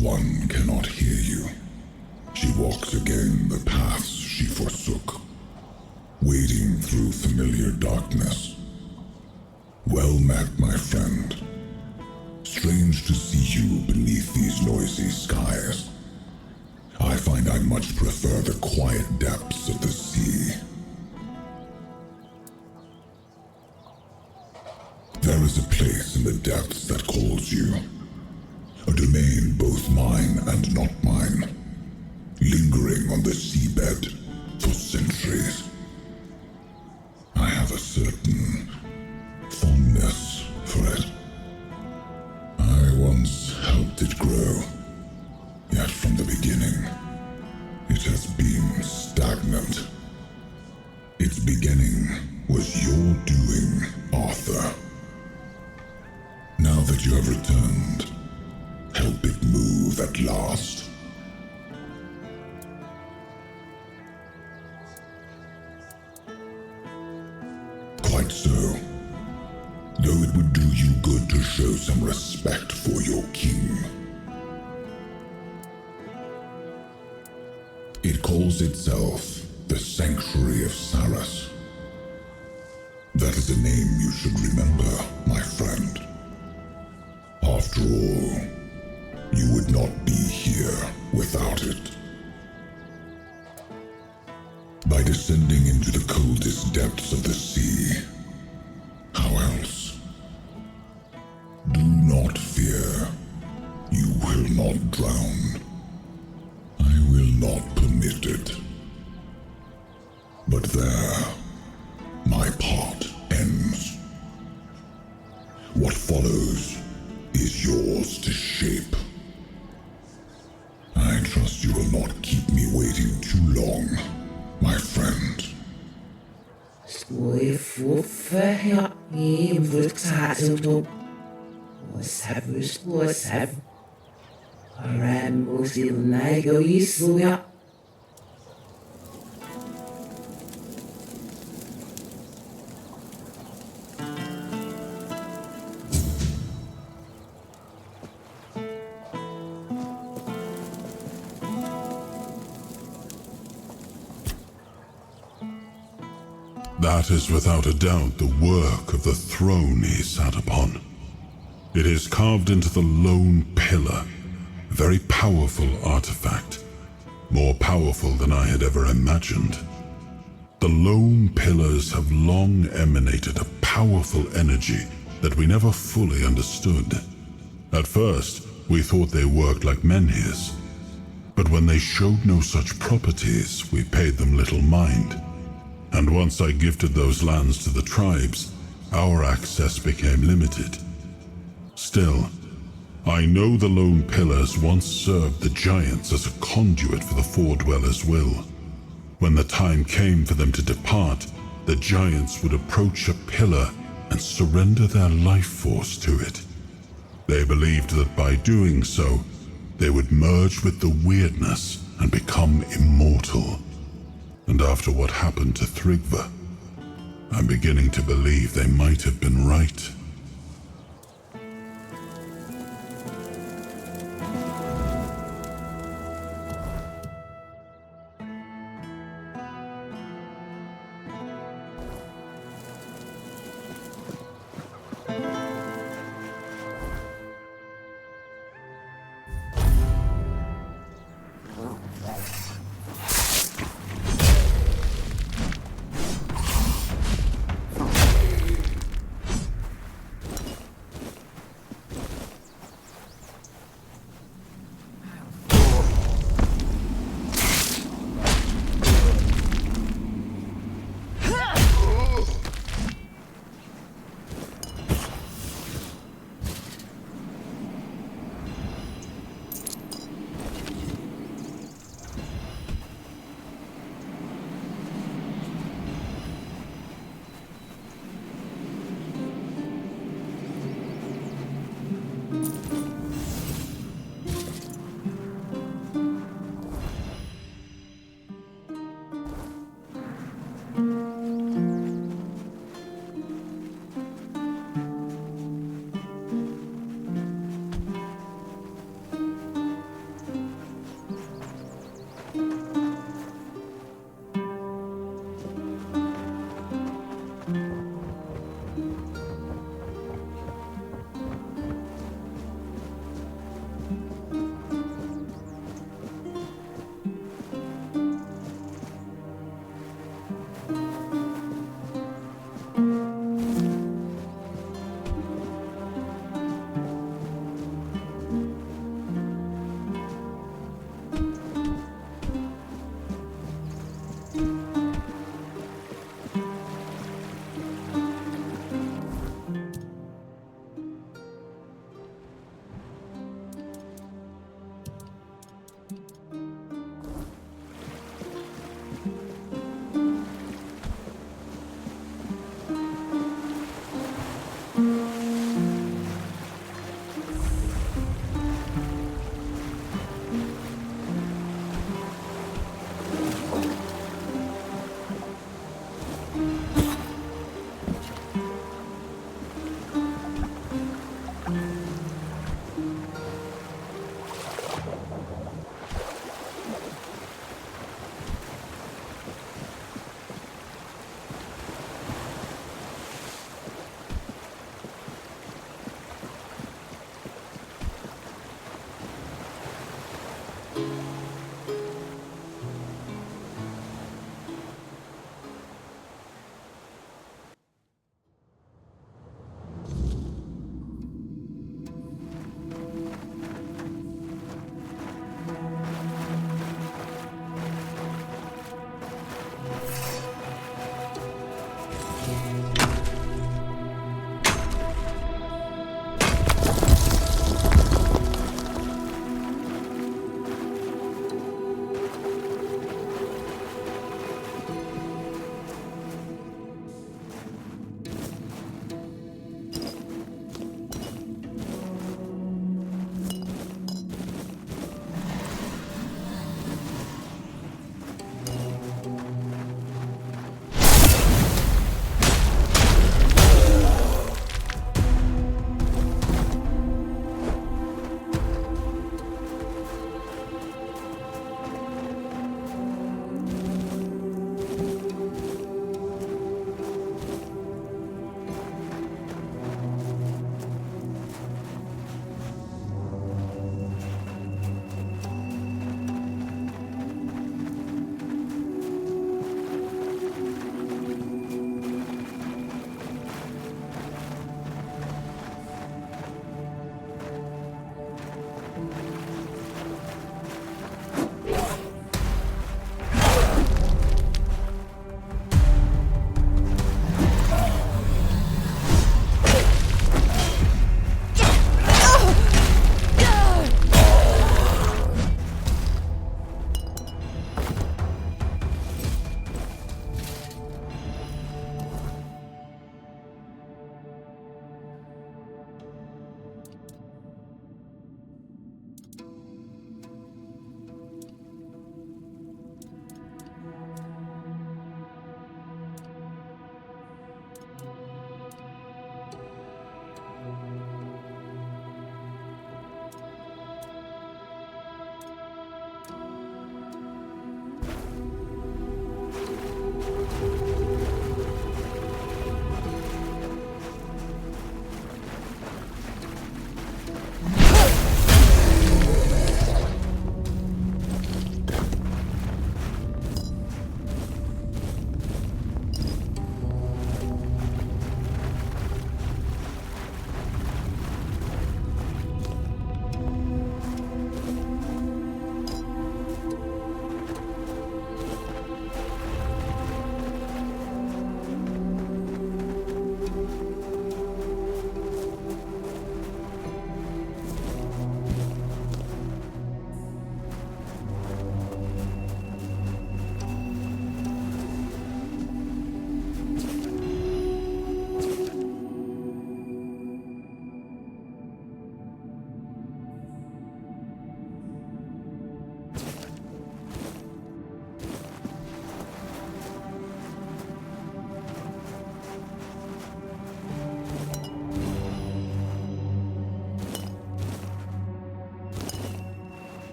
one cannot hear you. She walks again the paths she forsook, wading through familiar darkness. Well met, my friend. Strange to see you beneath these noisy skies. I find I much prefer the quiet depths of the sea. There is a place in the depths that calls you. A domain both mine and not mine, lingering on the seabed for centuries. I have a certain fondness for it. I once helped it grow, yet from the beginning, it has been stagnant. Its beginning was your doing, Arthur. Now that you have returned, help it move at last. Quite so. Though it would do you good to show some respect for your king. It calls itself the Sanctuary of Sarras. That is a name you should remember, my friend. After all, you would not be here without it. By descending into the coldest depths of the sea, how else? Do not fear. You will not drown. I will not permit it. But there, my part ends. What follows is yours to shape. I trust you will not keep me waiting too long, my friend. That is without a doubt the work of the throne he sat upon. It is carved into the lone pillar, a very powerful artifact, more powerful than I had ever imagined. The lone pillars have long emanated a powerful energy that we never fully understood. At first, we thought they worked like menhirs, but when they showed no such properties, we paid them little mind. And once I gifted those lands to the tribes, our access became limited. Still, I know the lone pillars once served the giants as a conduit for the Four Dwellers' will. When the time came for them to depart, the giants would approach a pillar and surrender their life force to it. They believed that by doing so, they would merge with the weirdness and become immortal. And after what happened to Thrigva, I'm beginning to believe they might have been right.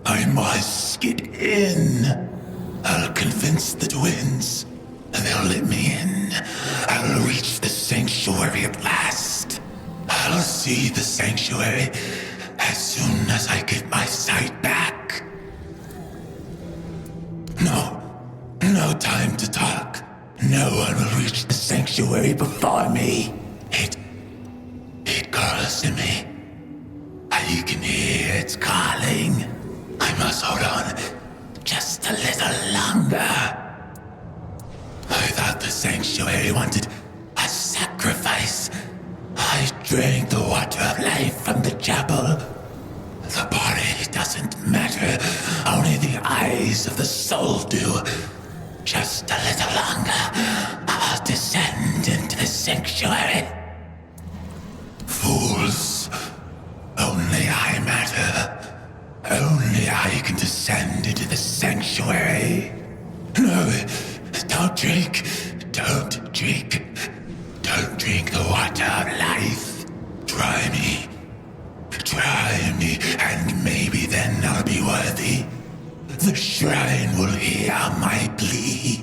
I must get in. I'll convince the twins. They'll let me in. I'll reach the sanctuary at last. I'll see the sanctuary as soon as I get my sight back. No time to talk. No one will reach the sanctuary before me. It calls to me. I can hear its calling. I must hold on just a little longer. I thought the sanctuary wanted a sacrifice. I drank the water of life from the chapel. The body doesn't matter. Only the eyes of the soul do. Just a little longer. I'll descend into the sanctuary. Fools. Only I matter. Only I can descend into the sanctuary. No, don't drink. Don't drink. Don't drink the water of life. Try me. Try me, and maybe then I'll be worthy. The shrine will hear my plea.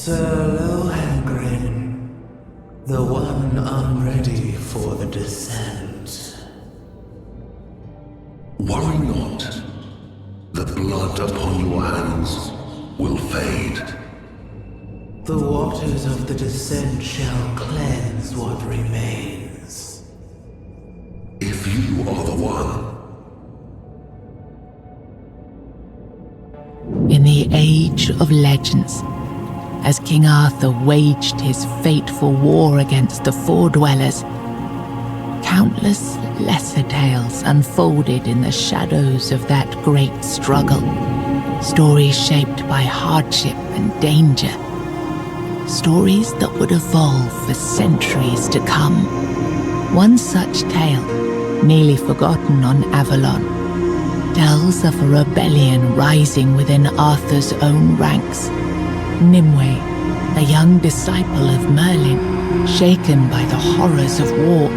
Sir Lohengrin, the one unready for the descent. Worry not. The blood upon your hands will fade. The waters of the descent shall cleanse what remains. If you are the one. In the Age of Legends, as King Arthur waged his fateful war against the Four-Dwellers, countless lesser tales unfolded in the shadows of that great struggle. Stories shaped by hardship and danger. Stories that would evolve for centuries to come. One such tale, nearly forgotten on Avalon, tells of a rebellion rising within Arthur's own ranks. Nimue, a young disciple of Merlin, shaken by the horrors of war,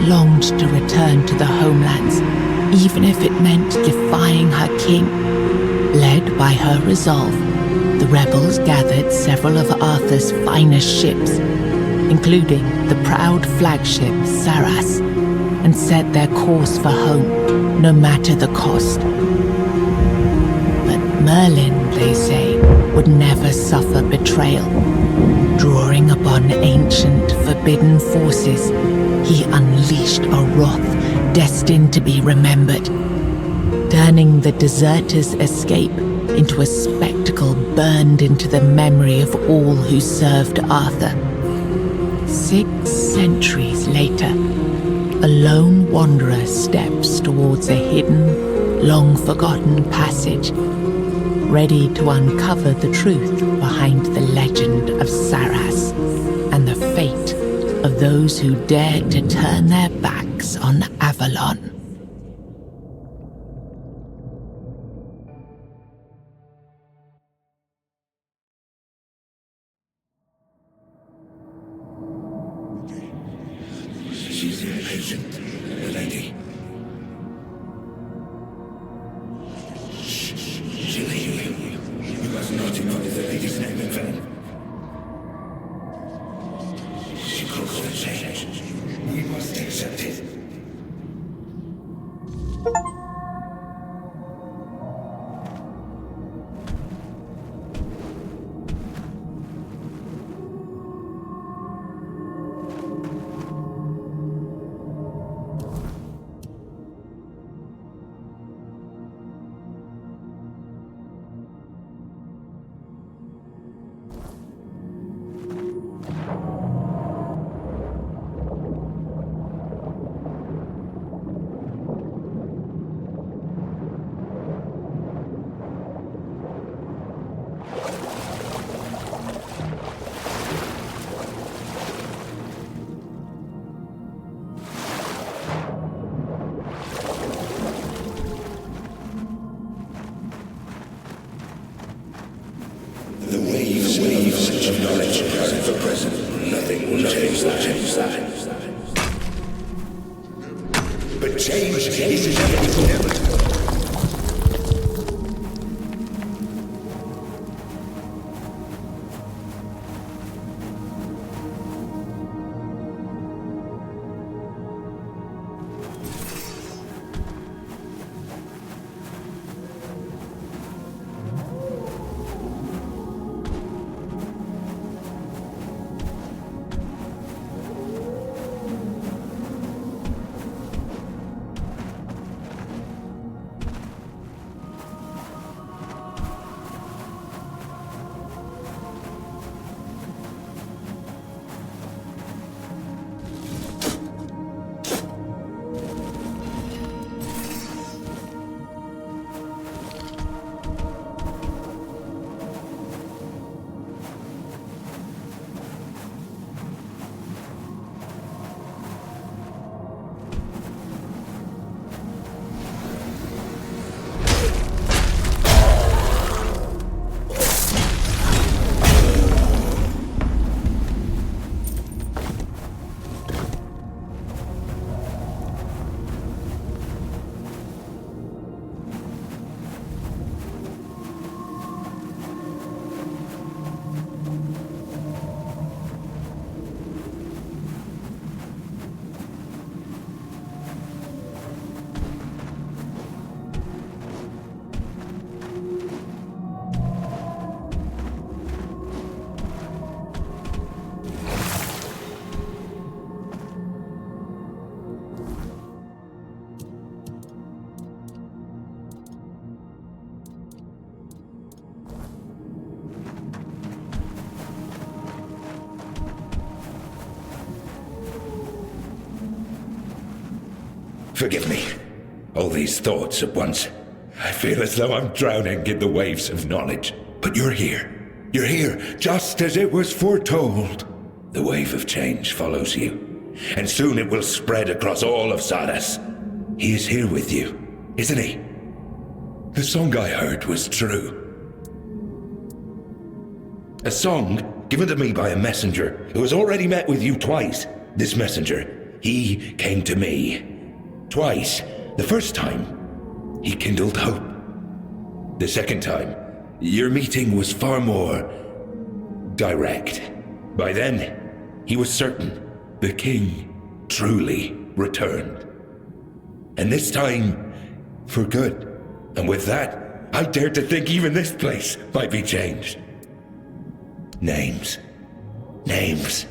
longed to return to the homelands, even if it meant defying her king. Led by her resolve, the rebels gathered several of Arthur's finest ships, including the proud flagship Sarras, and set their course for home, no matter the cost. But Merlin, they say, would never suffer betrayal. Drawing upon ancient, forbidden forces, he unleashed a wrath destined to be remembered, turning the deserters' escape into a spectacle burned into the memory of all who served Arthur. 6 centuries later, a lone wanderer steps towards a hidden, long-forgotten passage, ready to uncover the truth behind the legend of Sarras and the fate of those who dared to turn their backs on Avalon. She's impatient, the lady. She'll hear you. You must not ignore the lady's name in vain. She calls for change. We must accept it. The waves of knowledge are ever present. Nothing will change that. But change is inevitable. Forgive me. All these thoughts at once. I feel as though I'm drowning in the waves of knowledge. But you're here. You're here, just as it was foretold. The wave of change follows you, and soon it will spread across all of Sarras. He is here with you, isn't he? The song I heard was true. A song given to me by a messenger who has already met with you twice. This messenger, he came to me. Twice. The first time, he kindled hope. The second time, your meeting was far more direct. By then, he was certain the king truly returned. And this time, for good. And with that, I dared to think even this place might be changed. Names. Names.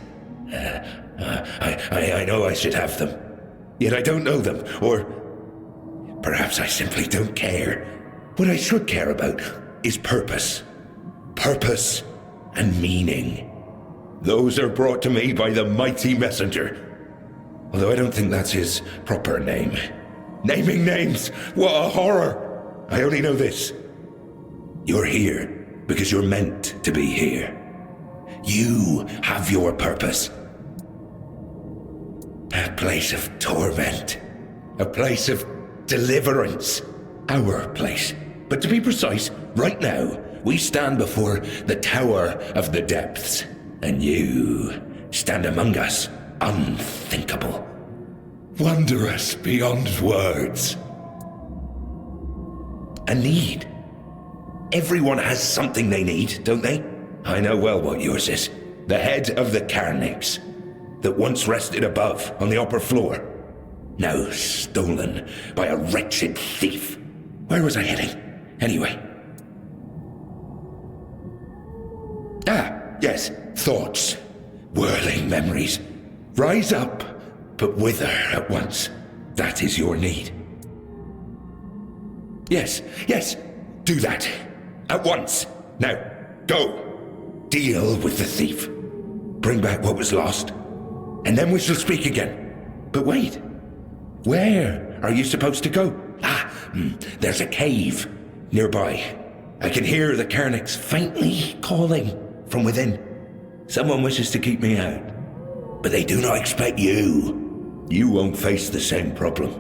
I know I should have them. Yet I don't know them, or perhaps I simply don't care. What I should care about is purpose. Purpose and meaning. Those are brought to me by the mighty messenger. Although I don't think that's his proper name. Naming names! What a horror! I only know this. You're here because you're meant to be here. You have your purpose. A place of torment. A place of deliverance. Our place. But to be precise, right now, we stand before the Tower of the Depths. And you stand among us, unthinkable. Wondrous beyond words. A need. Everyone has something they need, don't they? I know well what yours is. The head of the Carnix, that once rested above on the upper floor, now stolen by a wretched thief. Where was I heading? Anyway. Yes, thoughts. Whirling memories. Rise up, but wither at once. That is your need. Yes, do that. At once. Now, go. Deal with the thief. Bring back what was lost. And then we shall speak again. But wait. Where are you supposed to go? There's a cave nearby. I can hear the Carnix faintly calling from within. Someone wishes to keep me out. But they do not expect you. You won't face the same problem.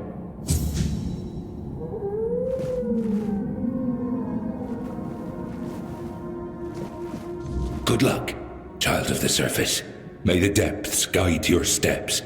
Good luck, child of the surface. May the depths guide your steps.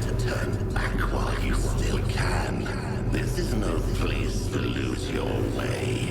to turn back while you still can. This is no place to lose your way.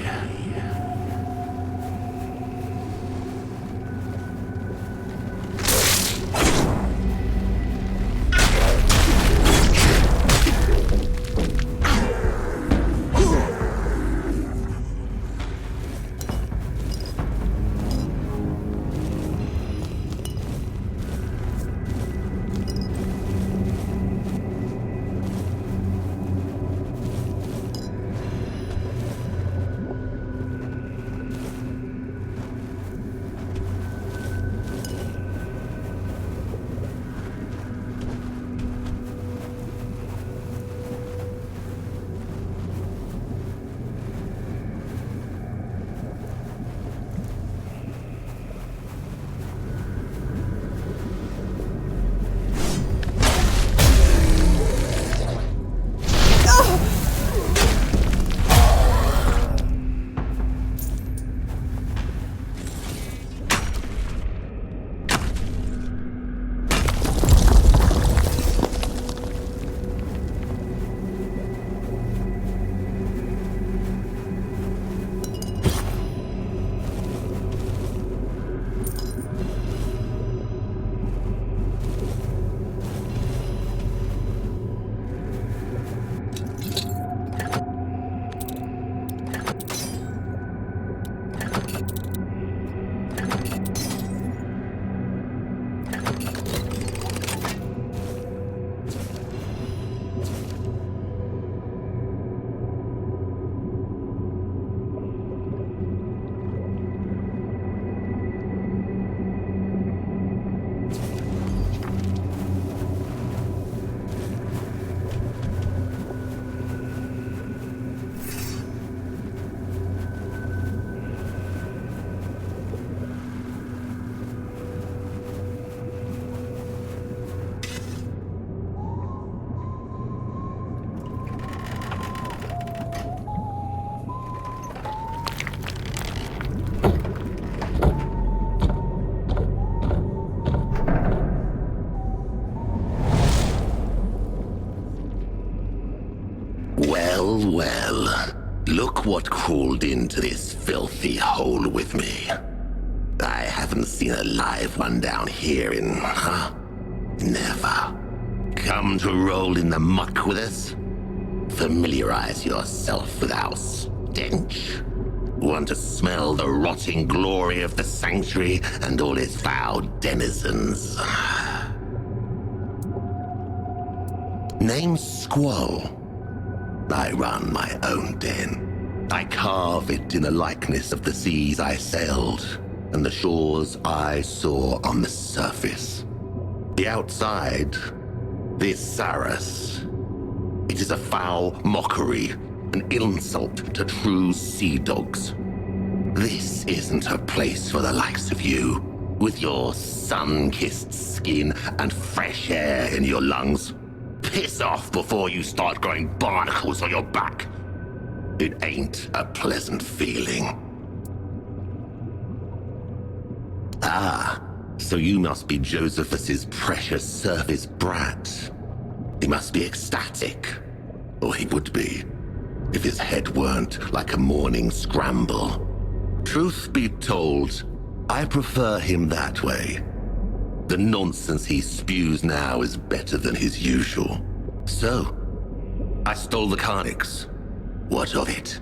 Well, look what crawled into this filthy hole with me. I haven't seen a live one down here in, never. Come to roll in the muck with us? Familiarize yourself with our stench. Want to smell the rotting glory of the Sanctuary and all its foul denizens. Name's Squall. I run my own den. I carve it in the likeness of the seas I sailed and the shores I saw on the surface. The outside, this Sarras. It is a foul mockery, an insult to true sea dogs. This isn't a place for the likes of you, with your sun-kissed skin and fresh air in your lungs. Piss off before you start growing barnacles on your back. It ain't a pleasant feeling. Ah, so you must be Josephus's precious surface brat. He must be ecstatic, or he would be, if his head weren't like a morning scramble. Truth be told, I prefer him that way. The nonsense he spews now is better than his usual. So, I stole the Carnix. What of it?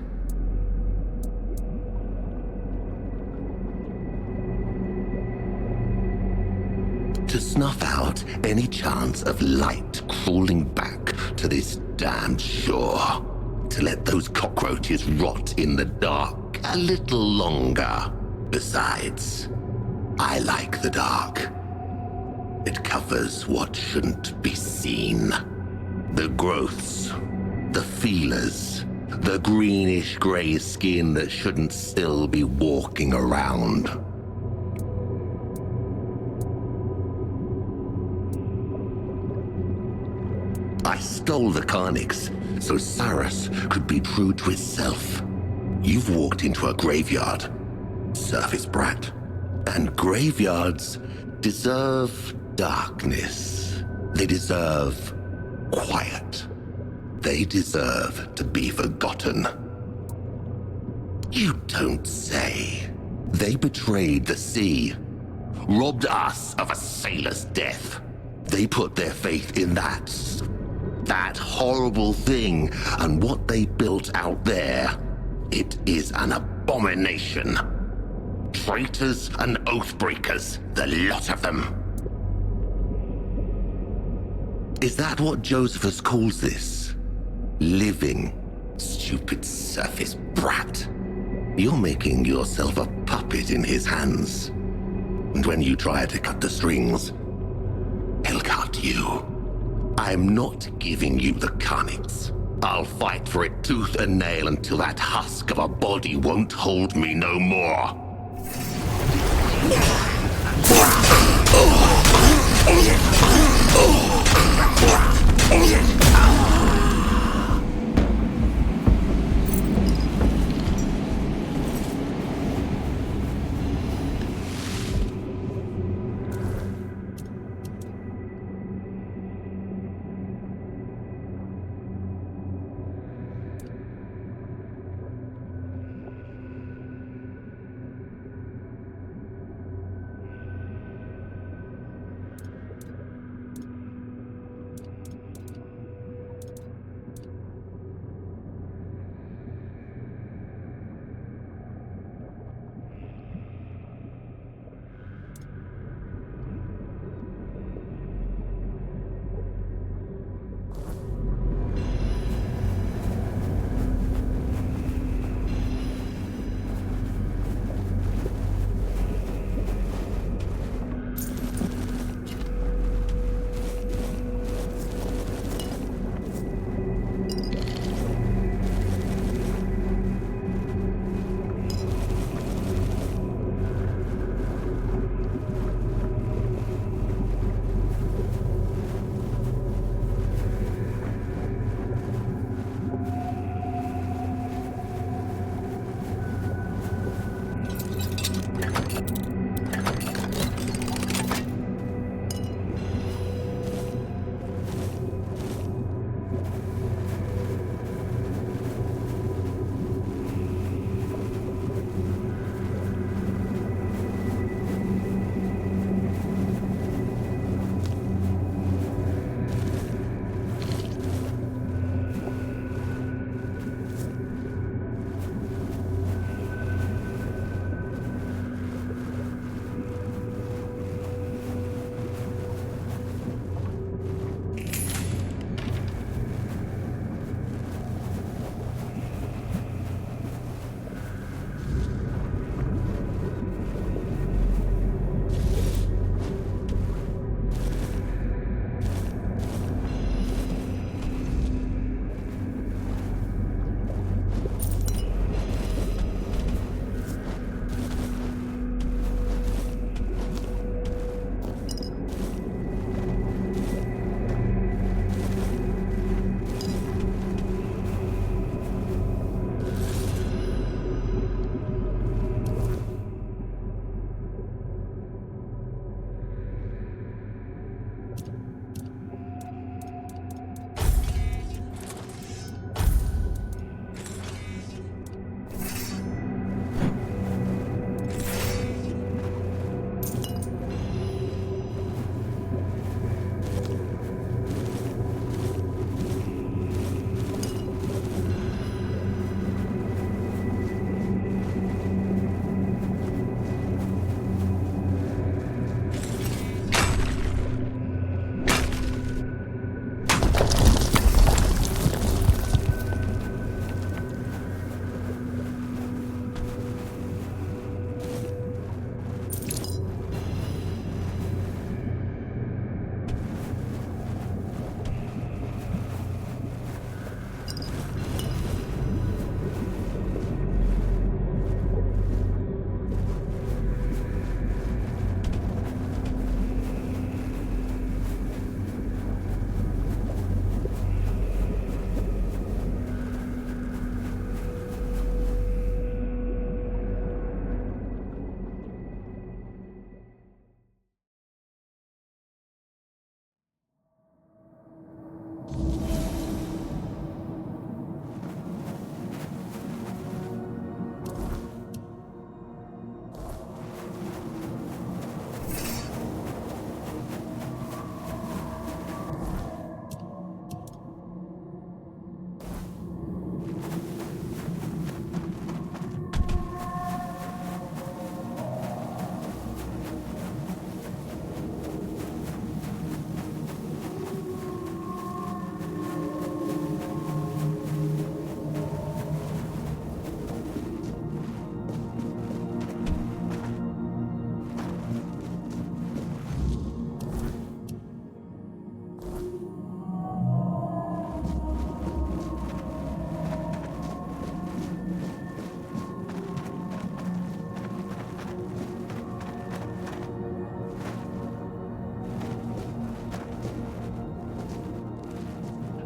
To snuff out any chance of light crawling back to this damned shore. To let those cockroaches rot in the dark a little longer. Besides, I like the dark. It covers what shouldn't be seen. The growths, the feelers, the greenish-gray skin that shouldn't still be walking around. I stole the Carnix so Sarras could be true to itself. You've walked into a graveyard, surface brat, and graveyards deserve darkness. They deserve quiet. They deserve to be forgotten. You don't say. They betrayed the sea, robbed us of a sailor's death. They put their faith in that horrible thing, and what they built out there, it is an abomination. Traitors and oathbreakers, the lot of them. Is that what Josephus calls this? Living, stupid surface brat. You're making yourself a puppet in his hands. And when you try to cut the strings, he'll cut you. I'm not giving you the carnix. I'll fight for it tooth and nail until that husk of a body won't hold me no more.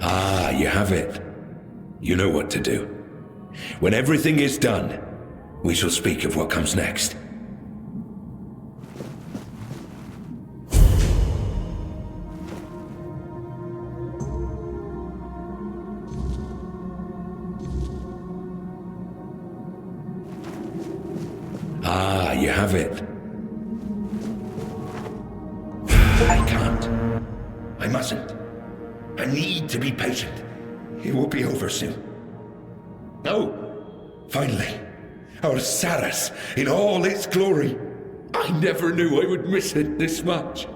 Ah, you have it. You know what to do. When everything is done, we shall speak of what comes next. Ah, you have it. I can't. I mustn't. I need to be patient. It will be over soon. Oh, finally. Our Sarras in all its glory. I never knew I would miss it this much.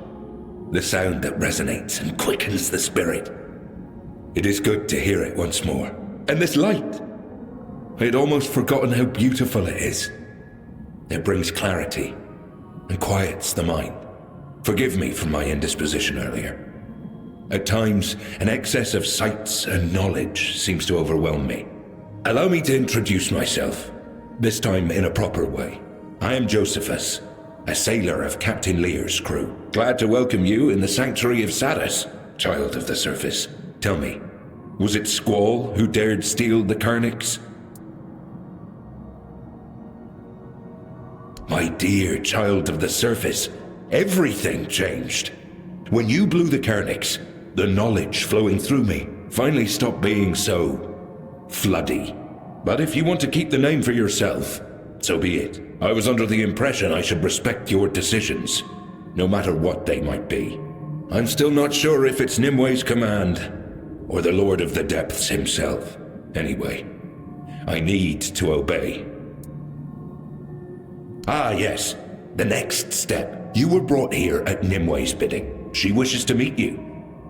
The sound that resonates and quickens the spirit. It is good to hear it once more. And this light. I had almost forgotten how beautiful it is. It brings clarity and quiets the mind. Forgive me for my indisposition earlier. At times, an excess of sights and knowledge seems to overwhelm me. Allow me to introduce myself, this time in a proper way. I am Josephus, a sailor of Captain Lear's crew. Glad to welcome you in the Sanctuary of Sarras, child of the surface. Tell me, was it Squall who dared steal the Carnix? My dear child of the surface, everything changed. When you blew the Carnix, the knowledge flowing through me finally stopped being so floody. But if you want to keep the name for yourself, so be it. I was under the impression I should respect your decisions, no matter what they might be. I'm still not sure if it's Nimue's command, or the Lord of the Depths himself. Anyway, I need to obey. Ah, yes. The next step. You were brought here at Nimue's bidding. She wishes to meet you.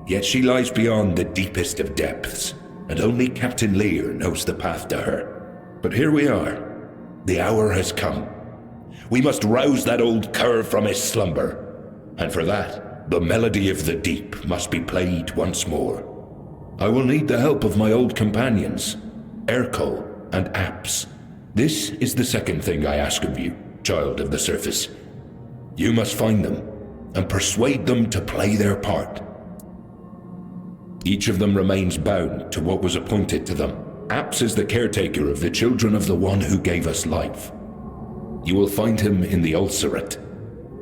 Yet she lies beyond the deepest of depths, and only Captain Lear knows the path to her. But here we are. The hour has come. We must rouse that old cur from his slumber. And for that, the melody of the deep must be played once more. I will need the help of my old companions, Erko and Apps. This is the second thing I ask of you, child of the surface. You must find them and persuade them to play their part. Each of them remains bound to what was appointed to them. Apps is the caretaker of the children of the one who gave us life. You will find him in the Ulcerate.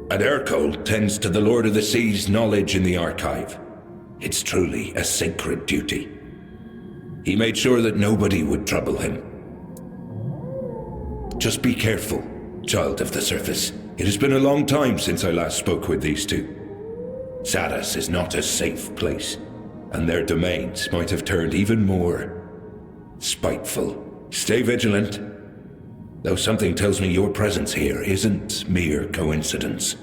And Ercole tends to the Lord of the Sea's knowledge in the archive. It's truly a sacred duty. He made sure that nobody would trouble him. Just be careful, child of the surface. It has been a long time since I last spoke with these two. Sarras is not a safe place, and their domains might have turned even more spiteful. Stay vigilant, though something tells me your presence here isn't mere coincidence.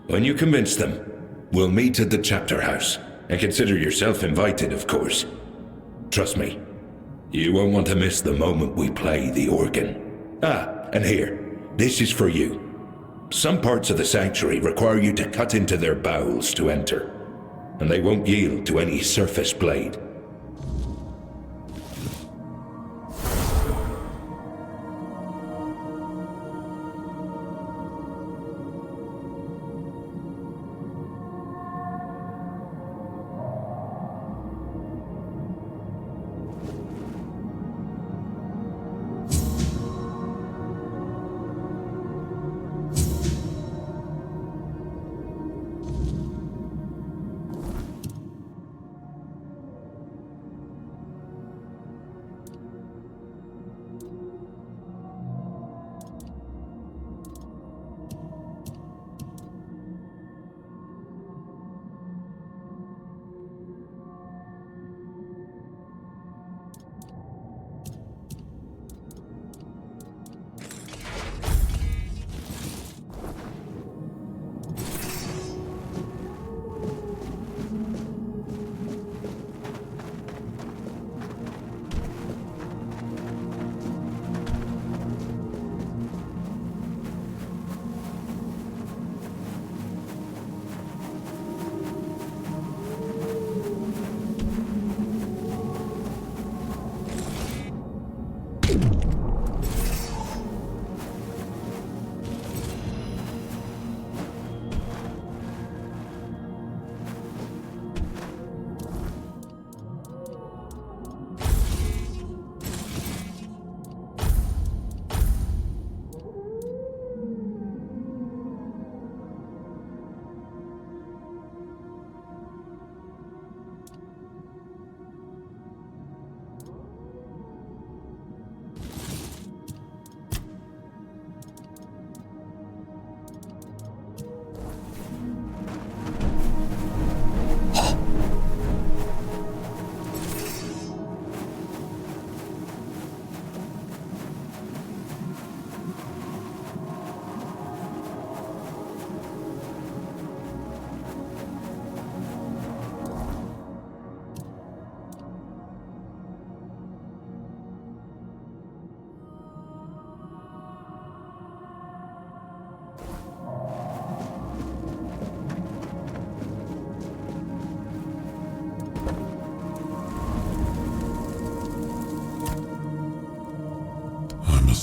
When you convince them, we'll meet at the chapter house, and consider yourself invited, of course. Trust me, you won't want to miss the moment we play the organ. Ah, and here, this is for you. Some parts of the sanctuary require you to cut into their bowels to enter, and they won't yield to any surface blade.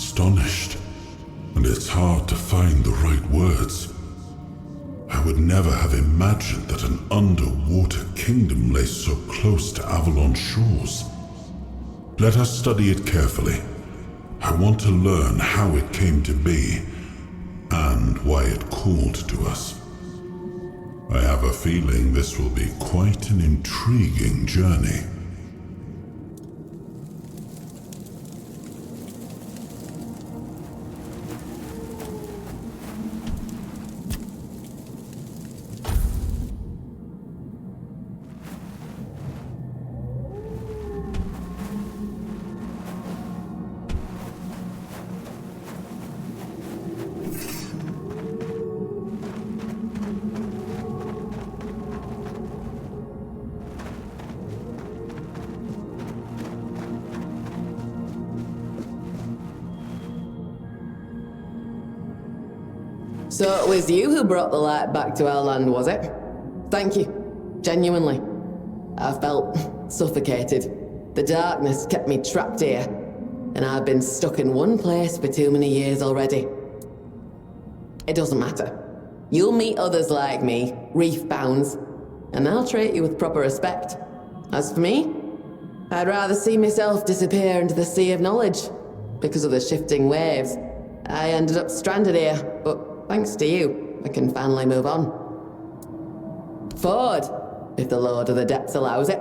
astonished, and it's hard to find the right words. I would never have imagined that an underwater kingdom lay so close to Avalon shores. Let us study it carefully. I want to learn how it came to be, and why it called to us. I have a feeling this will be quite an intriguing journey. So it was you who brought the light back to our land, was it? Thank you. Genuinely. I felt suffocated. The darkness kept me trapped here, and I've been stuck in one place for too many years already. It doesn't matter. You'll meet others like me, reef-bounds, and I'll treat you with proper respect. As for me, I'd rather see myself disappear into the sea of knowledge. Because of the shifting waves, I ended up stranded here, but thanks to you, I can finally move on. Forward, if the Lord of the Depths allows it.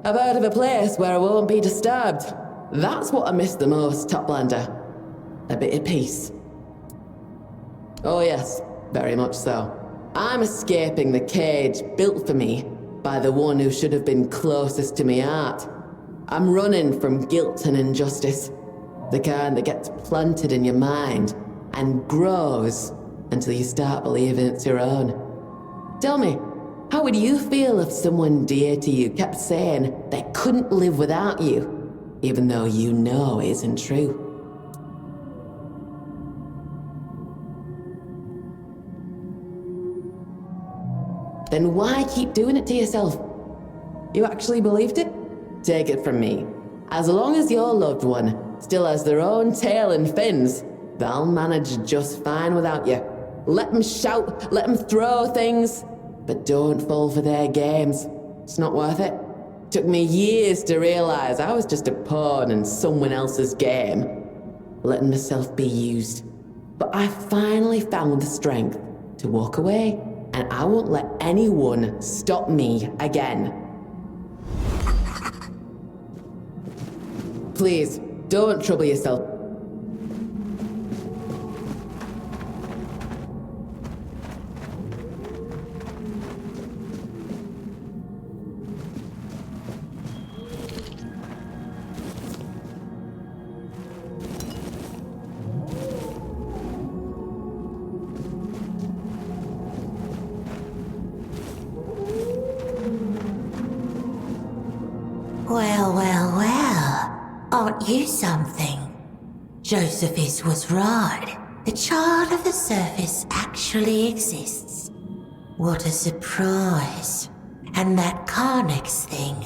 I've heard of a place where I won't be disturbed. That's what I miss the most, Toplander. A bit of peace. Oh yes, very much so. I'm escaping the cage built for me by the one who should have been closest to me heart. I'm running from guilt and injustice. The kind that gets planted in your mind and grows until you start believing it's your own. Tell me, how would you feel if someone dear to you kept saying they couldn't live without you, even though you know it isn't true? Then why keep doing it to yourself? You actually believed it? Take it from me. As long as your loved one still has their own tail and fins, they'll manage just fine without you. Let them shout, let them throw things, but don't fall for their games. It's not worth it. Took me years to realize I was just a pawn in someone else's game, letting myself be used. But I finally found the strength to walk away, and I won't let anyone stop me again. Please, don't trouble yourself. Well, aren't you something? Josephus was right. The child of the surface actually exists. What a surprise. And that Carnix thing,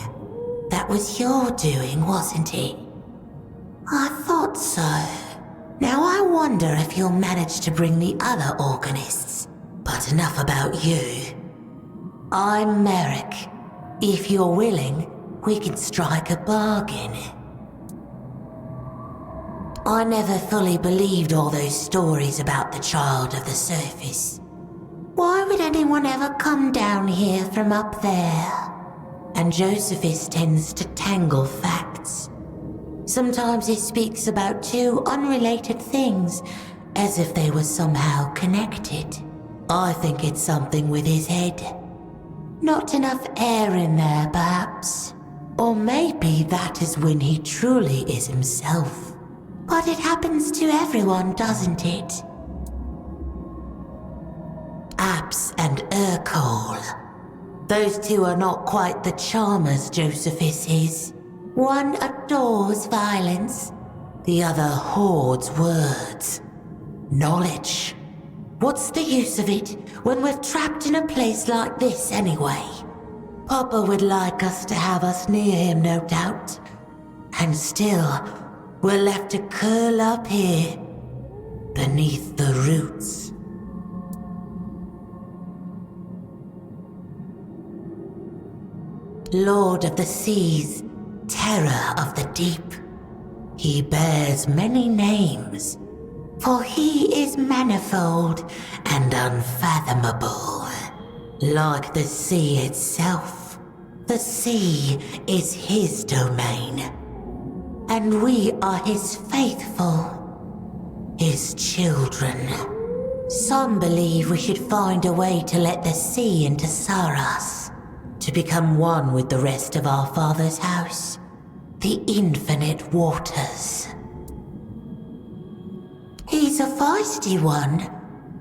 that was your doing, wasn't it? I thought so. Now I wonder if you'll manage to bring the other organists. But enough about you. I'm Merrick. If you're willing, we can strike a bargain. I never fully believed all those stories about the child of the surface. Why would anyone ever come down here from up there? And Josephus tends to tangle facts. Sometimes he speaks about two unrelated things, as if they were somehow connected. I think it's something with his head. Not enough air in there, perhaps. Or maybe that is when he truly is himself. But it happens to everyone, doesn't it? Abs and Urkol. Those two are not quite the charmers Josephus is. One adores violence, the other hoards words. Knowledge. What's the use of it when we're trapped in a place like this anyway? Papa would like us to have us near him, no doubt. And still, we're left to curl up here, beneath the roots. Lord of the seas, terror of the deep, he bears many names, for he is manifold and unfathomable. Like the sea itself, the sea is his domain, and we are his faithful, his children. Some believe we should find a way to let the sea into Sarras, to become one with the rest of our father's house, the infinite waters. He's a feisty one.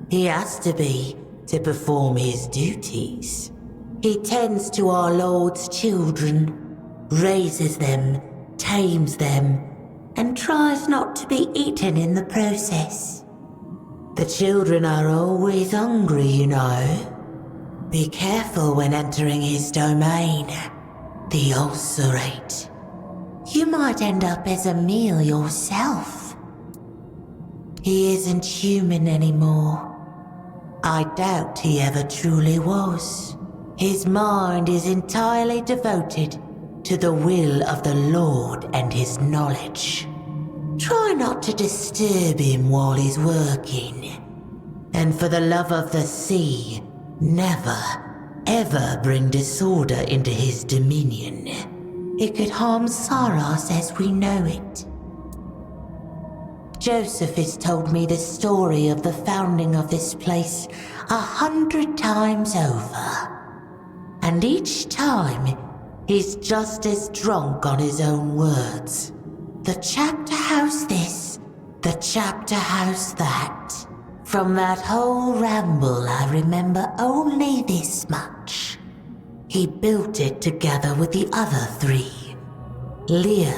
He has to be to perform his duties. He tends to our Lord's children, raises them, tames them, and tries not to be eaten in the process. The children are always hungry, you know. Be careful when entering his domain, the ulcerate. You might end up as a meal yourself. He isn't human anymore. I doubt he ever truly was. His mind is entirely devoted to the will of the Lord and his knowledge. Try not to disturb him while he's working. And for the love of the sea, never, ever bring disorder into his dominion. It could harm Sarras as we know it. Joseph has told me the story of the founding of this place 100 times over. And each time, he's just as drunk on his own words. The chapter house this, the chapter house that. From that whole ramble, I remember only this much. He built it together with the other three. Lear,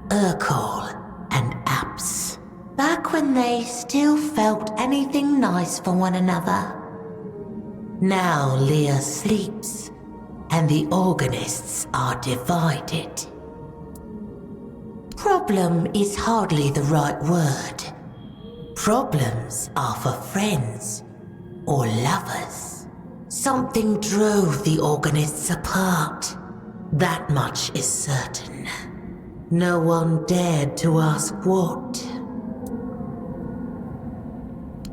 Urkel, and Apps. Back when they still felt anything nice for one another. Now Lear sleeps, and the organists are divided. Problem is hardly the right word. Problems are for friends or lovers. Something drove the organists apart. That much is certain. No one dared to ask what.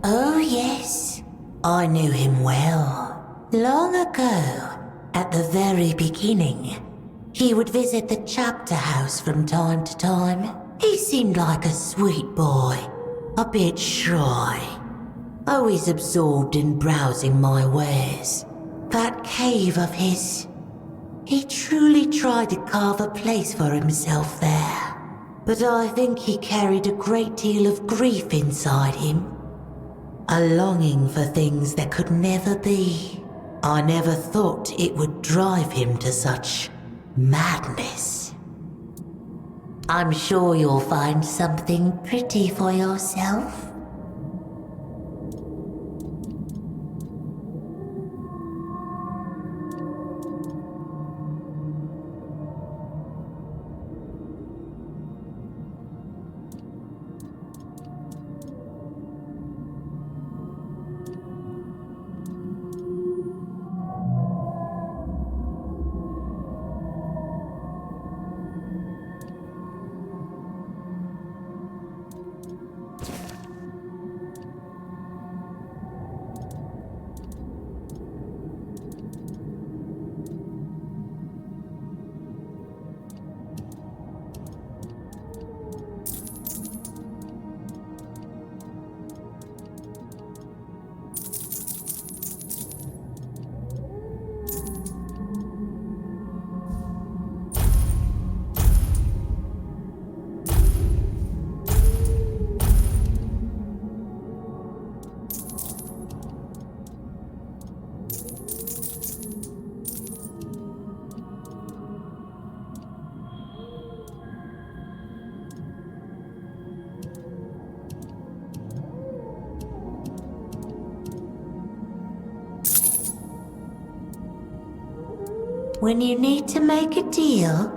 Oh yes, I knew him well. Long ago, at the very beginning, he would visit the chapter house from time to time. He seemed like a sweet boy, a bit shy, always absorbed in browsing my wares. That cave of his, he truly tried to carve a place for himself there. But I think he carried a great deal of grief inside him. A longing for things that could never be. I never thought it would drive him to such madness. I'm sure you'll find something pretty for yourself. When you need to make a deal,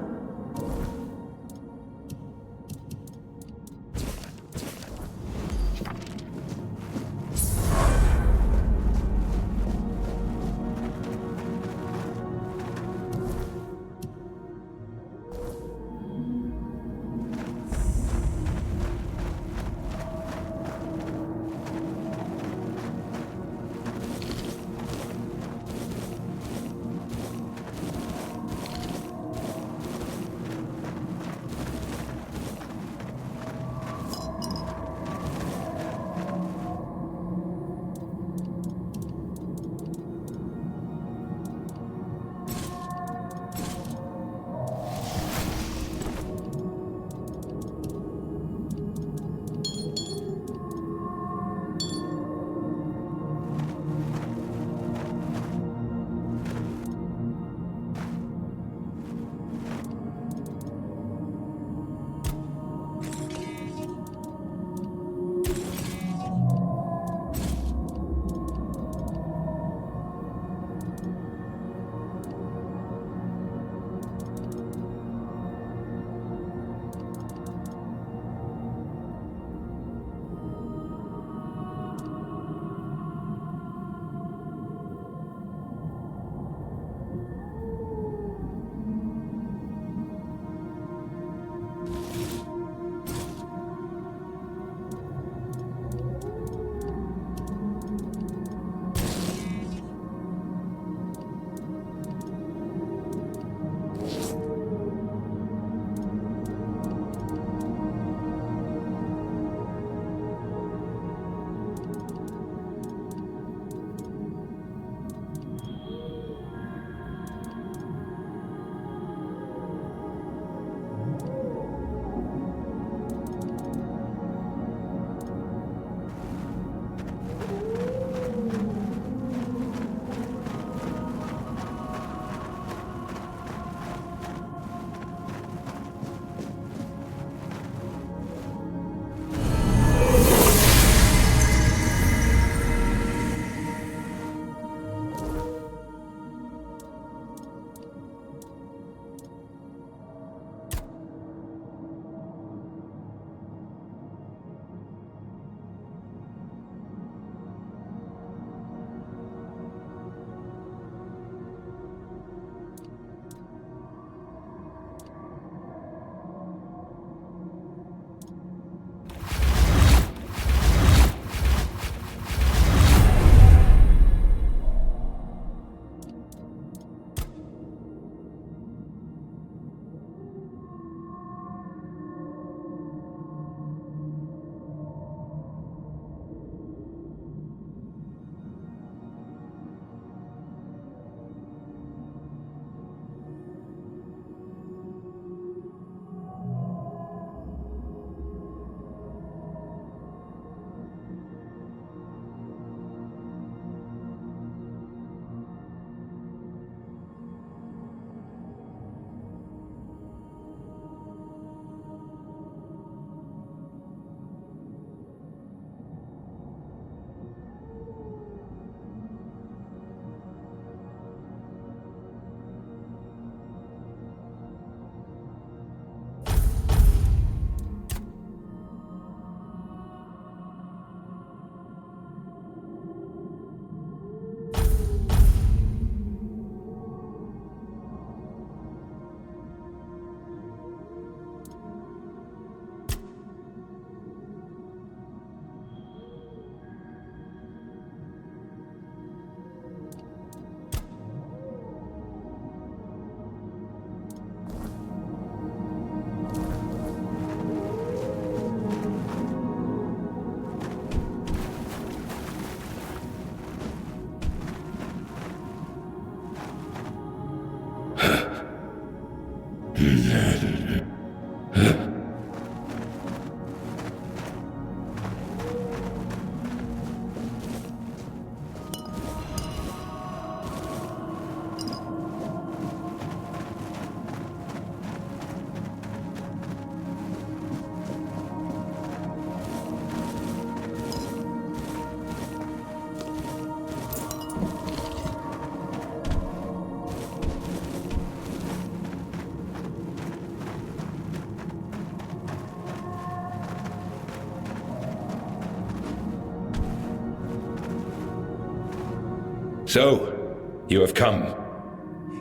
So, you have come.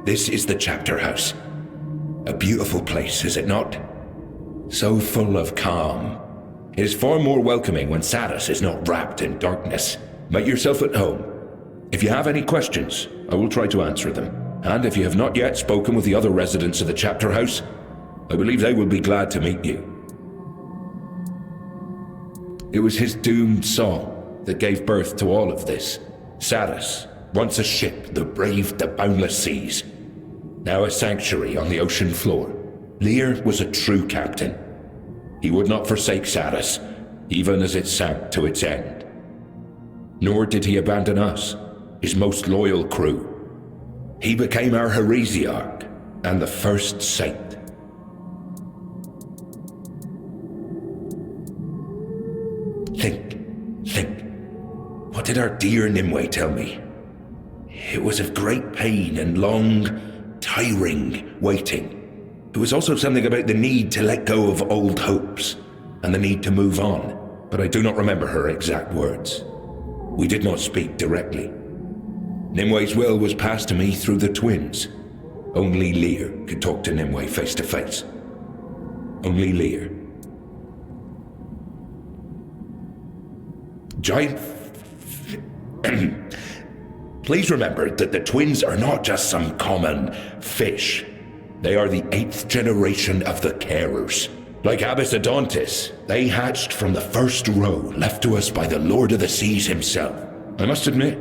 This is the chapter house. A beautiful place, is it not? So full of calm. It is far more welcoming when Sarras is not wrapped in darkness. Make yourself at home. If you have any questions, I will try to answer them. And if you have not yet spoken with the other residents of the chapter house, I believe they will be glad to meet you. It was his doomed song that gave birth to all of this. Sarras, once a ship that braved the boundless seas, now a sanctuary on the ocean floor. Lear was a true captain. He would not forsake Sarras, even as it sank to its end. Nor did he abandon us, his most loyal crew. He became our heresiarch and the first saint. Think. What did our dear Nimue tell me? It was of great pain and long, tiring waiting. It was also something about the need to let go of old hopes and the need to move on, but I do not remember her exact words. We did not speak directly. Nimue's will was passed to me through the twins. Only Lear could talk to Nimue face to face. Only Lear. Giant... Please remember that the twins are not just some common fish. They are the 8th generation of the Carers. Like Abysodontis, they hatched from the first row left to us by the Lord of the Seas himself. I must admit,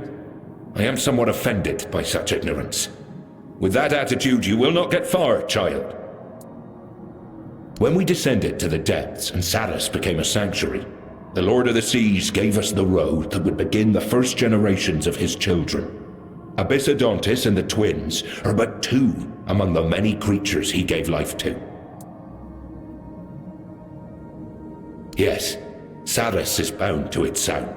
I am somewhat offended by such ignorance. With that attitude, you will not get far, child. When we descended to the depths and Sarras became a sanctuary, the Lord of the Seas gave us the road that would begin the first generations of his children. Abysodontis and the twins are but 2 among the many creatures he gave life to. Yes, Sarras is bound to its sound.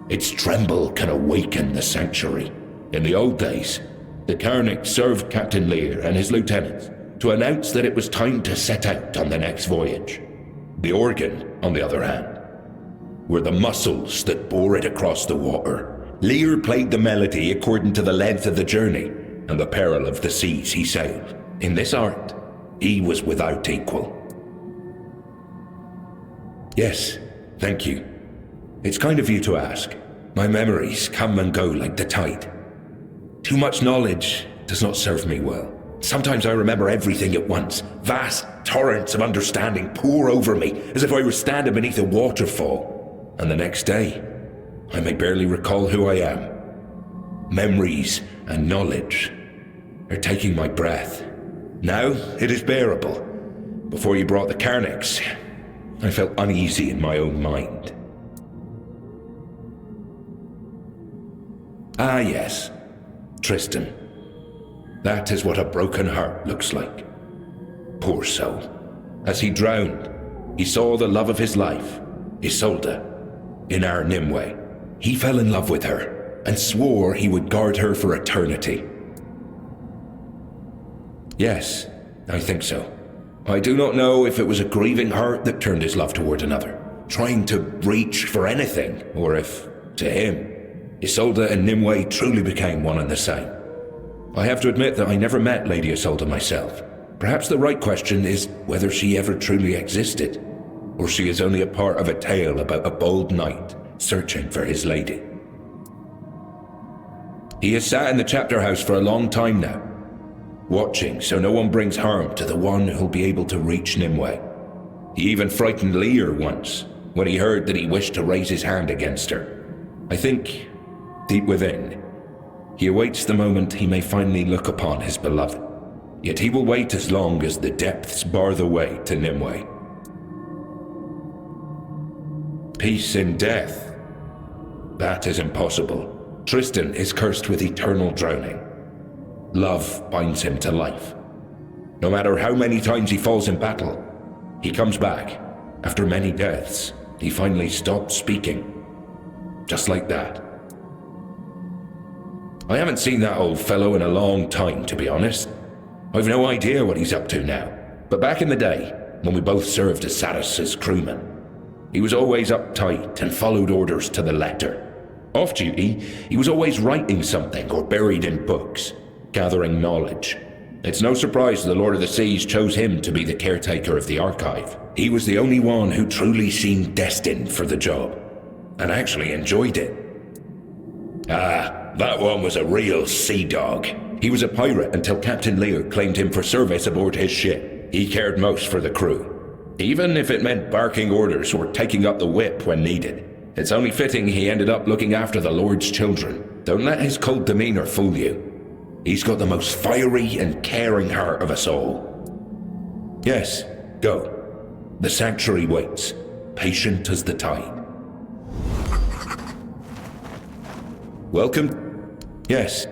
Its tremble can awaken the sanctuary. In the old days, the Carnic served Captain Lear and his lieutenants to announce that it was time to set out on the next voyage. The organ, on the other hand, were the muscles that bore it across the water. Lear played the melody according to the length of the journey and the peril of the seas he sailed. In this art, he was without equal. Yes, thank you. It's kind of you to ask. My memories come and go like the tide. Too much knowledge does not serve me well. Sometimes I remember everything at once. Vast torrents of understanding pour over me as if I were standing beneath a waterfall. And the next day, I may barely recall who I am. Memories and knowledge are taking my breath. Now it is bearable. Before you brought the Carnics, I felt uneasy in my own mind. Ah yes, Tristan. That is what a broken heart looks like. Poor soul. As he drowned, he saw the love of his life, Isolde, in our Nimue. He fell in love with her and swore he would guard her for eternity. Yes, I think so. I do not know if it was a grieving heart that turned his love toward another, trying to reach for anything, or if, to him, Isolde and Nimue truly became one and the same. I have to admit that I never met Lady Isolde myself. Perhaps the right question is whether she ever truly existed, or she is only a part of a tale about a bold knight searching for his lady. He has sat in the chapter house for a long time now, watching so no one brings harm to the one who'll be able to reach Nimue. He even frightened Lear once, when he heard that he wished to raise his hand against her. I think, deep within, he awaits the moment he may finally look upon his beloved. Yet he will wait as long as the depths bar the way to Nimue. Peace in death? That is impossible. Tristan is cursed with eternal drowning. Love binds him to life. No matter how many times he falls in battle, he comes back. After many deaths, he finally stops speaking. Just like that. I haven't seen that old fellow in a long time, to be honest. I've no idea what he's up to now. But back in the day, when we both served as Sarras' crewmen, he was always uptight and followed orders to the letter. Off duty, he was always writing something or buried in books, gathering knowledge. It's no surprise the Lord of the Seas chose him to be the caretaker of the archive. He was the only one who truly seemed destined for the job, and actually enjoyed it. Ah, that one was a real sea dog. He was a pirate until Captain Lear claimed him for service aboard his ship. He cared most for the crew, even if it meant barking orders or taking up the whip when needed. It's only fitting he ended up looking after the Lord's children. Don't let his cold demeanor fool you. He's got the most fiery and caring heart of us all. Yes, go. The Sanctuary waits, patient as the tide. Welcome? Yes.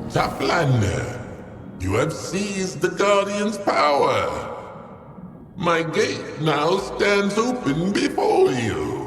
Toplander, you have seized the Guardian's power. My gate now stands open before you.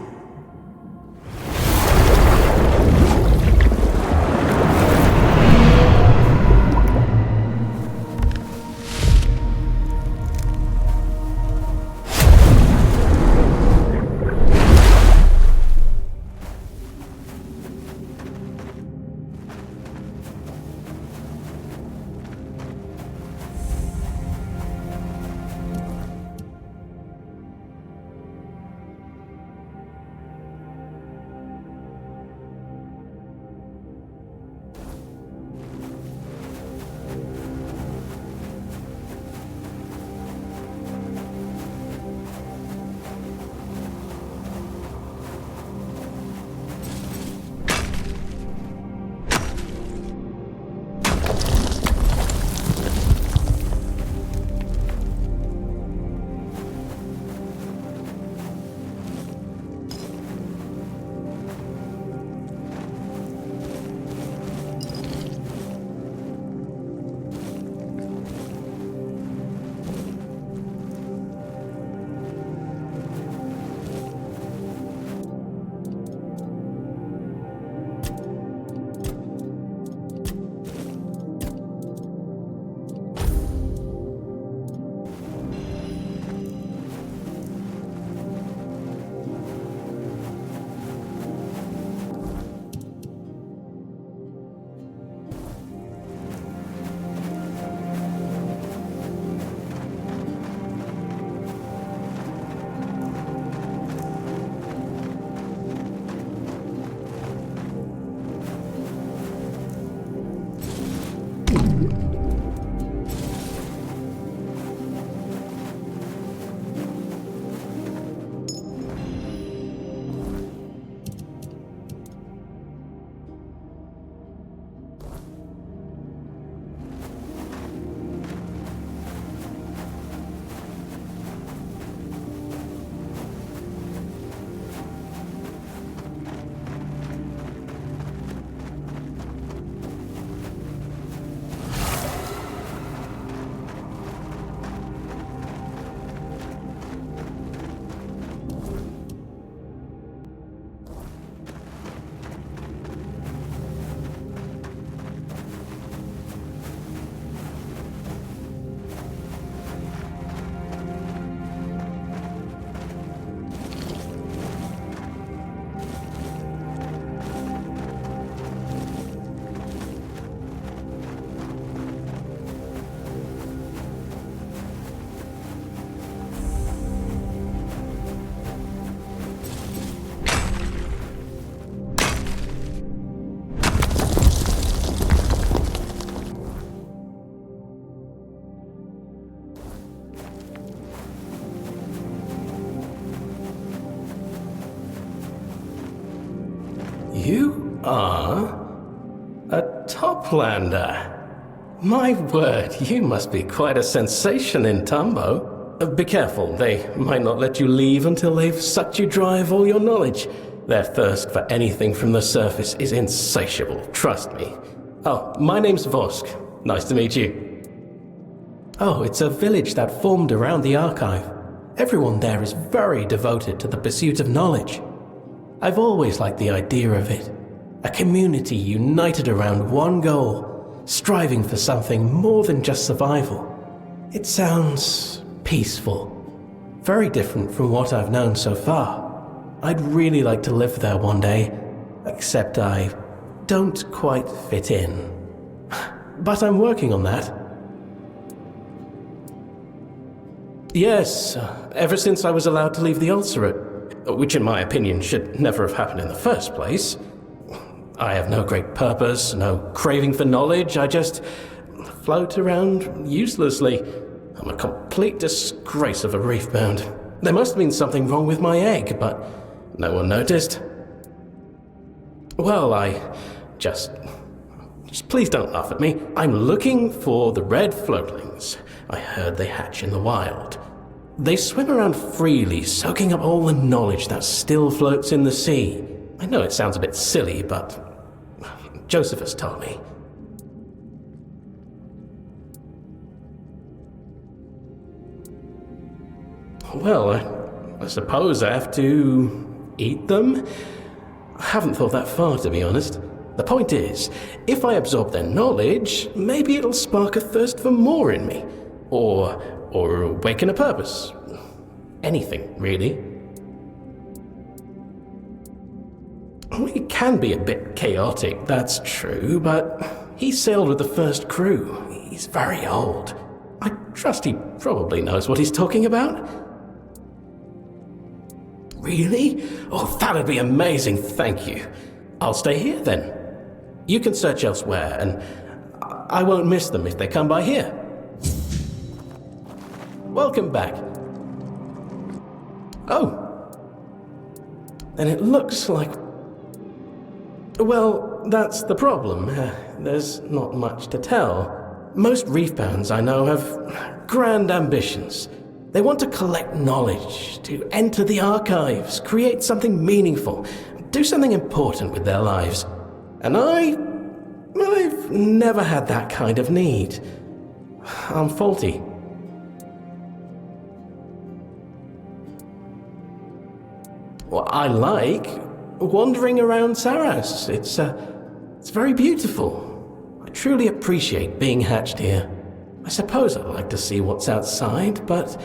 You are a Toplander. My word, you must be quite a sensation in Tumbo. Be careful, they might not let you leave until they've sucked you dry of all your knowledge. Their thirst for anything from the surface is insatiable, trust me. Oh, my name's Vosk. Nice to meet you. Oh, it's a village that formed around the archive. Everyone there is very devoted to the pursuit of knowledge. I've always liked the idea of it. A community united around one goal, striving for something more than just survival. It sounds peaceful. Very different from what I've known so far. I'd really like to live there one day, except I don't quite fit in. But I'm working on that. Yes, ever since I was allowed to leave the ulcerate, which in my opinion should never have happened in the first place. I have no great purpose, no craving for knowledge, I just float around uselessly. I'm a complete disgrace of a reef-bound. There must have been something wrong with my egg, but no one noticed. Well, just please don't laugh at me. I'm looking for the red floatlings. I heard they hatch in the wild. They swim around freely, soaking up all the knowledge that still floats in the sea. I know it sounds a bit silly, but Josephus told me. Well, I suppose I have to eat them? I haven't thought that far, to be honest. The point is, if I absorb their knowledge, maybe it'll spark a thirst for more in me. Or awaken a purpose. Anything, really. It can be a bit chaotic, that's true, but he sailed with the first crew. He's very old. I trust he probably knows what he's talking about. Really? Oh, that'd be amazing, thank you. I'll stay here then. You can search elsewhere, and I won't miss them if they come by here. Welcome back. Oh. Then it looks like... Well, that's the problem. There's not much to tell. Most reef-bounds I know have grand ambitions. They want to collect knowledge, to enter the archives, create something meaningful, do something important with their lives. And I've never had that kind of need. I'm faulty. Well, I like wandering around Sarras. It's very beautiful. I truly appreciate being hatched here. I suppose I'd like to see what's outside, but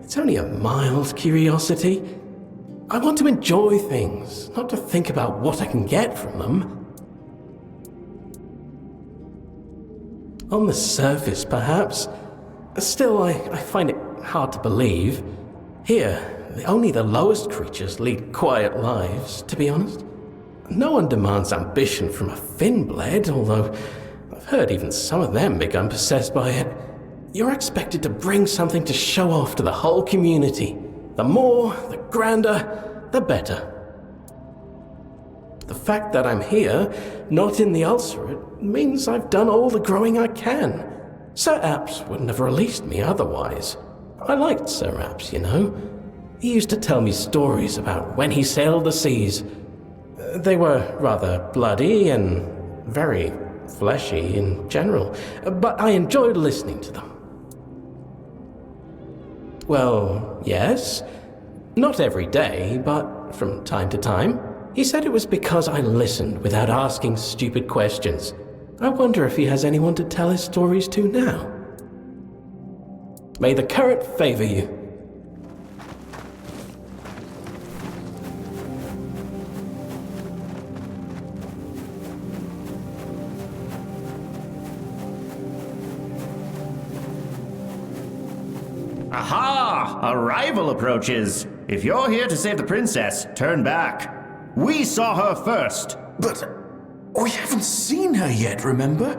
it's only a mild curiosity. I want to enjoy things, not to think about what I can get from them. On the surface, perhaps. Still, I find it hard to believe. Here, only the lowest creatures lead quiet lives, to be honest. No one demands ambition from a fin-blade, although I've heard even some of them become possessed by it. You're expected to bring something to show off to the whole community. The more, the grander, the better. The fact that I'm here, not in the Ulcerate, means I've done all the growing I can. Sir Apps wouldn't have released me otherwise. I liked Sir Apps, you know. He used to tell me stories about when he sailed the seas. They were rather bloody and very fleshy in general, but I enjoyed listening to them. Well, yes. Not every day, but from time to time. He said it was because I listened without asking stupid questions. I wonder if he has anyone to tell his stories to now. May the current favor you. Aha! A rival approaches. If you're here to save the princess, turn back. We saw her first. But we haven't seen her yet, remember?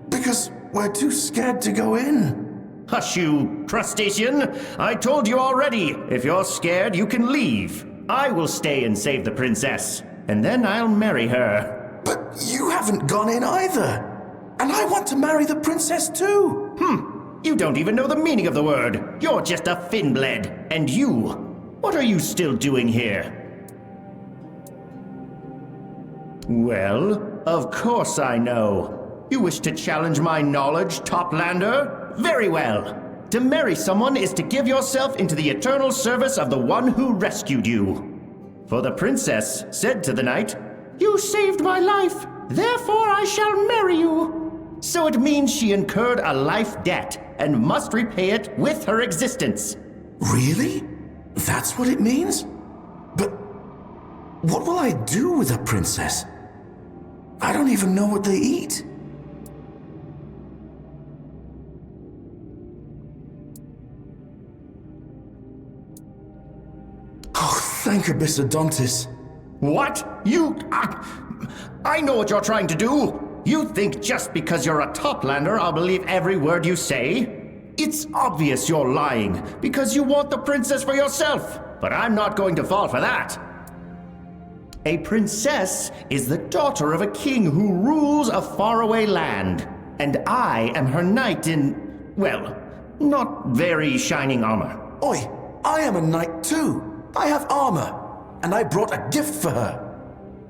Because we're too scared to go in. Hush you, crustacean. I told you already. If you're scared, you can leave. I will stay and save the princess. And then I'll marry her. But you haven't gone in either. And I want to marry the princess too. You don't even know the meaning of the word. You're just a fin-blade. And you? What are you still doing here? Well, of course I know. You wish to challenge my knowledge, Toplander? Very well. To marry someone is to give yourself into the eternal service of the one who rescued you. For the princess said to the knight, "You saved my life, therefore I shall marry you." So it means she incurred a life debt and must repay it with her existence. Really? That's what it means? But what will I do with a princess? I don't even know what they eat. Oh, thank Abyssodontis. What? You... I know what you're trying to do. You think just because you're a Toplander I'll believe every word you say? It's obvious you're lying, because you want the princess for yourself. But I'm not going to fall for that. A princess is the daughter of a king who rules a faraway land. And I am her knight in, well, not very shining armor. Oi, I am a knight too. I have armor, and I brought a gift for her.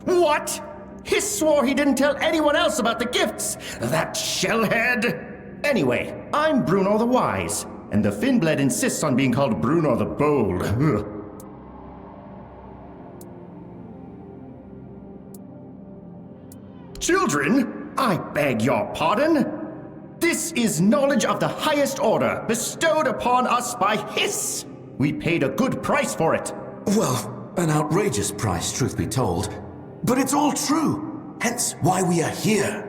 What? He swore he didn't tell anyone else about the gifts. That shellhead. Anyway, I'm Bruno the Wise. and the Finnblade insists on being called Bruno the Bold. Ugh. Children, I beg your pardon. This is knowledge of the highest order, bestowed upon us by Hiss. We paid a good price for it. Well, an outrageous price, truth be told. But it's all true, hence why we are here.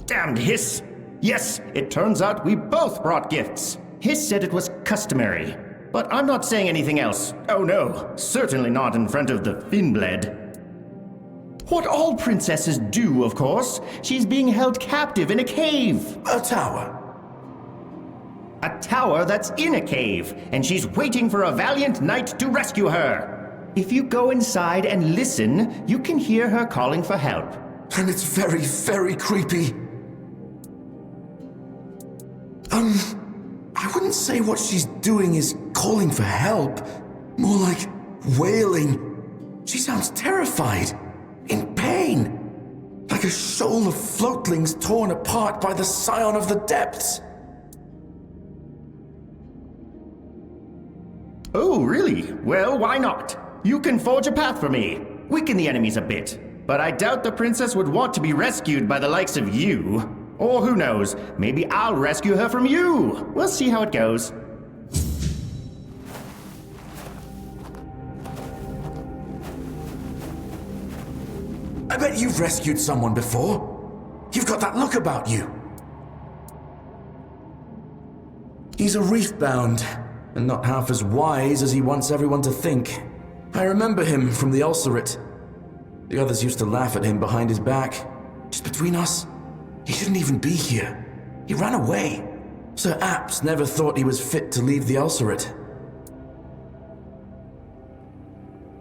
Damned Hiss. Yes, it turns out we both brought gifts. Hiss said it was customary, but I'm not saying anything else. Oh no, certainly not in front of the Finnblade. What all princesses do, of course. She's being held captive in a cave. A tower. A tower that's in a cave, and she's waiting for a valiant knight to rescue her. If you go inside and listen, you can hear her calling for help. And it's very, very creepy. I wouldn't say what she's doing is calling for help. More like wailing. She sounds terrified. In pain. Like a shoal of floatlings torn apart by the scion of the depths. Oh, really? Well, why not? You can forge a path for me. Weaken the enemies a bit. But I doubt the princess would want to be rescued by the likes of you. Or who knows, maybe I'll rescue her from you. We'll see how it goes. I bet you've rescued someone before. You've got that look about you. He's a reef-bound, and not half as wise as he wants everyone to think. I remember him from the ulcerate. The others used to laugh at him behind his back. Just between us, he shouldn't even be here. He ran away. Sir Apps never thought he was fit to leave the ulcerate.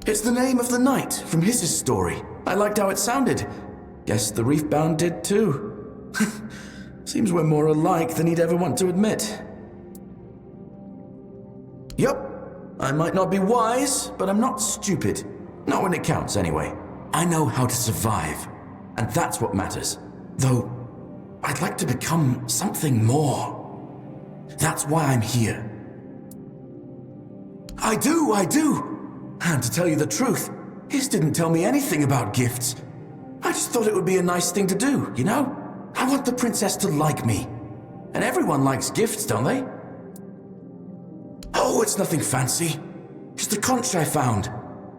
It's the name of the knight from his story. I liked how it sounded. Guess the reef-bound did too. Seems we're more alike than he'd ever want to admit. Yup, I might not be wise, but I'm not stupid. Not when it counts, anyway. I know how to survive, and that's what matters. Though, I'd like to become something more. That's why I'm here. I do! And to tell you the truth, Hiss didn't tell me anything about gifts. I just thought it would be a nice thing to do, you know? I want the princess to like me. And everyone likes gifts, don't they? Oh, it's nothing fancy. Just a conch I found.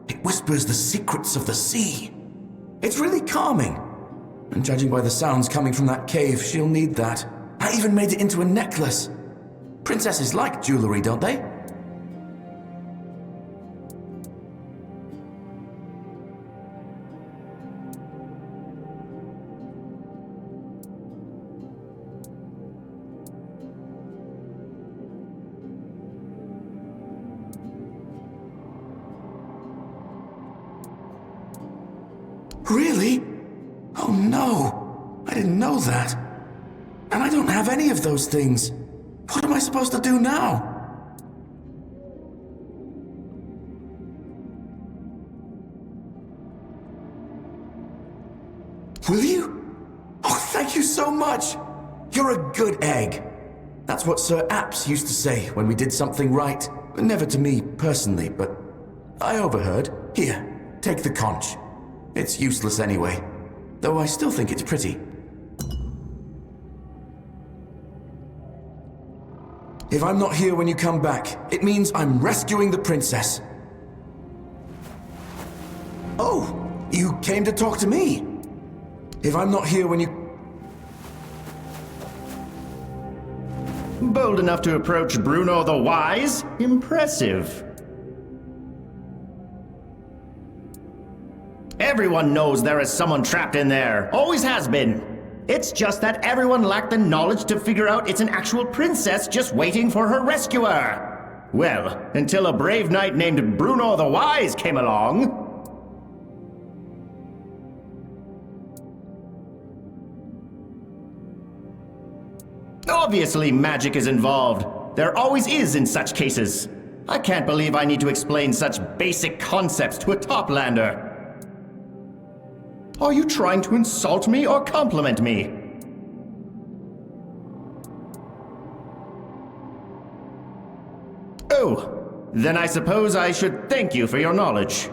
It whispers the secrets of the sea. It's really calming. And judging by the sounds coming from that cave, she'll need that. I even made it into a necklace. Princesses like jewelry, don't they? Really? Oh no, I didn't know that. And I don't have any of those things. What am I supposed to do now? Will you? Oh, thank you so much. You're a good egg. That's what Sir Apps used to say when we did something right. Never to me personally, but I overheard. Here, take the conch. It's useless anyway, though I still think it's pretty. If I'm not here when you come back, it means I'm rescuing the princess. Oh, you came to talk to me. If I'm not here when you... Bold enough to approach Bruno the Wise? Impressive. Everyone knows there is someone trapped in there. Always has been. It's just that everyone lacked the knowledge to figure out it's an actual princess just waiting for her rescuer. Well, until a brave knight named Bruno the Wise came along. Obviously, magic is involved. There always is in such cases. I can't believe I need to explain such basic concepts to a toplander. Are you trying to insult me or compliment me? Oh, then I suppose I should thank you for your knowledge.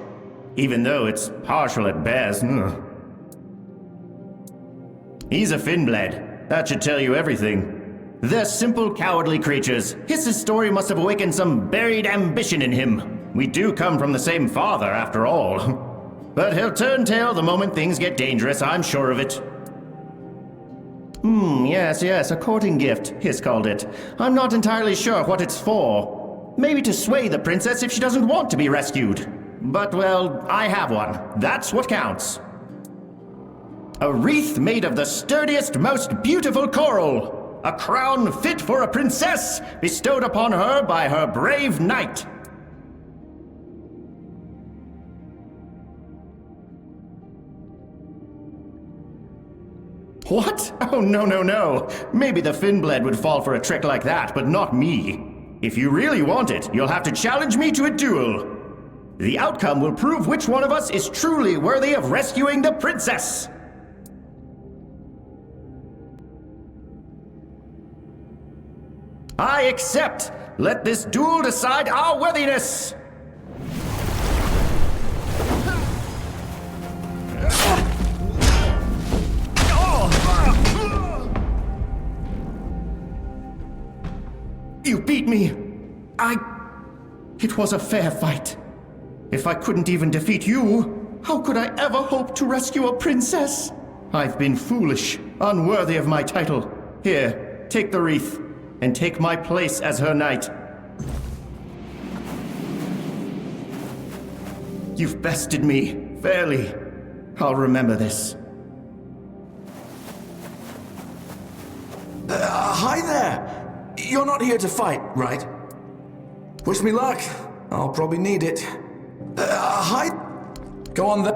Even though it's partial at best. He's a Finblade. That should tell you everything. They're simple, cowardly creatures. His story must have awakened some buried ambition in him. We do come from the same father, after all. But he'll turn tail the moment things get dangerous, I'm sure of it. Yes, a courting gift, Hiss called it. I'm not entirely sure what it's for. Maybe to sway the princess if she doesn't want to be rescued. But, well, I have one. That's what counts. A wreath made of the sturdiest, most beautiful coral. A crown fit for a princess, bestowed upon her by her brave knight. What? Oh, no. Maybe the Finblade would fall for a trick like that, but not me. If you really want it, you'll have to challenge me to a duel. The outcome will prove which one of us is truly worthy of rescuing the princess. I accept. Let this duel decide our worthiness. You beat me. It was a fair fight. If I couldn't even defeat you, how could I ever hope to rescue a princess? I've been foolish, unworthy of my title. Here, take the wreath, and take my place as her knight. You've bested me, fairly. I'll remember this. Hi there! You're not here to fight, right? Wish me luck. I'll probably need it. Hi. Go on then.